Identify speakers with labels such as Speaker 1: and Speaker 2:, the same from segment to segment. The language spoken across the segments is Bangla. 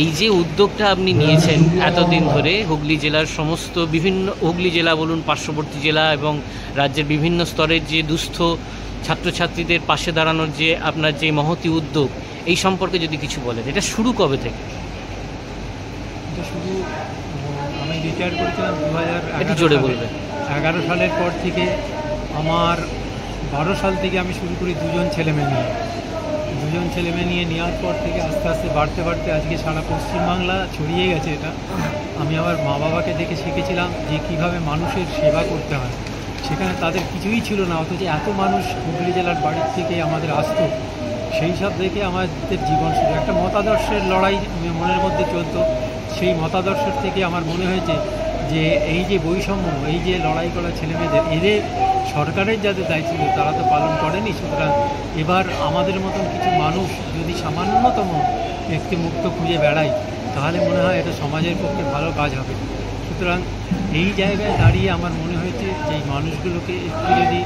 Speaker 1: এই যে উদ্যোগটা আপনি নিয়েছেন এতদিন ধরে হুগলি জেলার সমস্ত বিভিন্ন হুগলি জেলা বলুন, পার্শ্ববর্তী জেলা এবং রাজ্যের বিভিন্ন স্তরের যে দুস্থ ছাত্রছাত্রীদের পাশে দাঁড়ানোর যে আপনার যে মহতী উদ্যোগ, এই সম্পর্কে যদি কিছু বলেন। এটা শুরু কবে থেকে?
Speaker 2: এটা শুরু আমি রিটায়ার করেছিলাম
Speaker 1: 2011
Speaker 2: সালের পর থেকে। আমার 12 সাল থেকে আমি শুরু করি দুজন ছেলেমেয়ে নিয়ে নেওয়ার পর থেকে আস্তে আস্তে বাড়তে বাড়তে আজকে সারা পশ্চিমবাংলা ছড়িয়ে গেছে এটা। আমি আমার মা বাবাকে দেখে শিখেছিলাম যে কীভাবে মানুষের সেবা করতে হয়। সেখানে তাদের কিছুই ছিল না, অথচ এত মানুষ হুগলি জেলার বাড়ির থেকে আমাদের আসতো। সেই সব দেখে আমাদের জীবন শুরু, একটা মতাদর্শের লড়াই মনের মধ্যে চলতো। সেই মতাদর্শের থেকে আমার মনে হয়েছে যে এই যে বৈষম্য, এই যে লড়াই করা ছেলেমেয়েদের, এদের সরকারের যাদের দায়িত্ব তারা তো পালন করেনি। সুতরাং এবার আমাদের মতন কিছু মানুষ যদি সামান্যতম একটি মুক্ত খুঁজে বেড়ায়, তাহলে মনে হয় এটা সমাজের পক্ষে ভালো কাজ হবে। সুতরাং এই জায়গায় দাঁড়িয়ে আমার মনে হয়েছে যে এই মানুষগুলোকে একটু যদি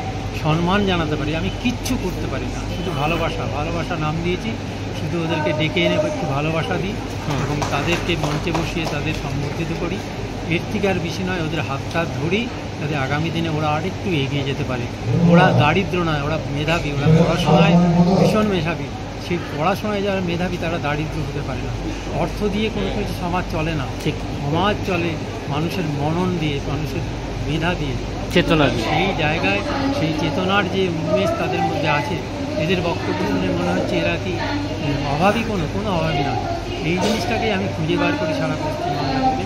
Speaker 2: সম্মান জানাতে পারি। আমি কিচ্ছু করতে পারি না, শুধু ভালোবাসা নাম দিয়েছি। শুধু ওদেরকে ডেকে এনে একটু ভালোবাসা দিই এবং তাদেরকে মঞ্চে বসিয়ে তাদের সম্বর্ধিত করি। এর থেকে আর বেশি নয়, ওদের হাতটা ধরি যাতে আগামী দিনে ওরা আরেকটু এগিয়ে যেতে পারে। ওরা দারিদ্র নয়, ওরা মেধাবী, ওরা পড়াশোনায় ভীষণ মেধাবী। সেই পড়াশোনায় যারা মেধাবী তারা দারিদ্র হতে পারে না। অর্থ দিয়ে কোনো কিছু সমাজ চলে না, ঠিক সমাজ চলে মানুষের মনন দিয়ে, মানুষের মেধা দিয়ে, চেতনা দিয়ে। সেই জায়গায় সেই চেতনার যে উন্মেষ তাদের মধ্যে আছে, এদের বক্তব্য শুনে মনে হচ্ছে এরা কি অভাবী, কোনো অভাবী নয়। এই জিনিসটাকেই আমি খুঁজে বার করি সারা পশ্চিমবাংলা থেকে।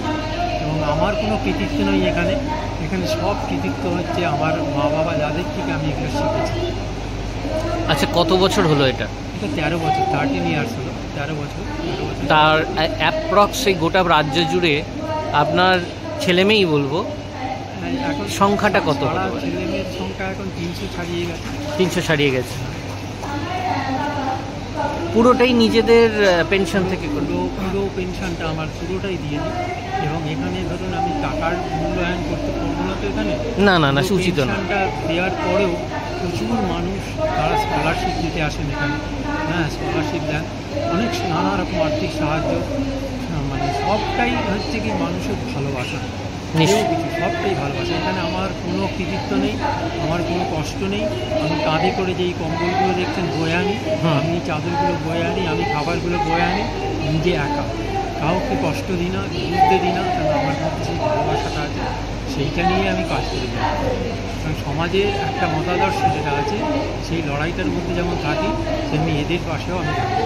Speaker 2: এবং আমার কোনো কৃতিত্ব নয় এখানে সব কৃতিত্ব হচ্ছে আমার মা বাবা, যাদের থেকে আমি এগুলো শিখেছি।
Speaker 1: আচ্ছা, কত বছর হলো এটা?
Speaker 2: 13 বছর, 13 ইয়ার্স হলো। 13 বছর।
Speaker 1: তার অ্যাপ্রক্স এই গোটা রাজ্য জুড়ে আপনার ছেলেমেয়েই বলবো, এখন সংখ্যাটা কত?
Speaker 2: ছেলেমেয়ের সংখ্যা এখন 300 ছাড়িয়ে গেছে।
Speaker 1: 300 ছাড়িয়ে গেছে। পুরোটাই নিজেদের পেনশন থেকে?
Speaker 2: পুরো পেনশনটা আমার পুরোটাই দিয়ে দিই। এবং এখানে ধরুন আমি টাকার মূল্যায়ন করতে পারবো না তো এখানে।
Speaker 1: না, উচিত না।
Speaker 2: পেনশনটা দেওয়ার পরেও প্রচুর মানুষ তারা স্কলারশিপ দিতে আসেন এখানে। স্কলারশিপ দেন, অনেক নানা রকম আর্থিক সাহায্য, মানে সবটাই হচ্ছে কি মানুষের ভালোবাসা, সবটাই ভালোবাসা। এখানে আমার কোনো কৃতিত্ব নেই, আমার কোনো কষ্ট নেই। আমি কাঁধে করে যে এই কম্বলগুলো দেখছেন বয়ে আনি, আমি চাদরগুলো বয়ে আনি, আমি খাবারগুলো বয়ে আনি নিজে একা। কাউকে কষ্ট দিই না, বুঝতে দিই না, কারণ আমার মধ্যে সেই ভালোবাসাটা আছে, সেইটা নিয়ে আমি কাজ করে যাই। কারণ সমাজের একটা মতাদর্শ যেটা আছে, সেই লড়াইটার মধ্যে যেমন থাকি, তেমনি এদের পাশেও আমি থাকি।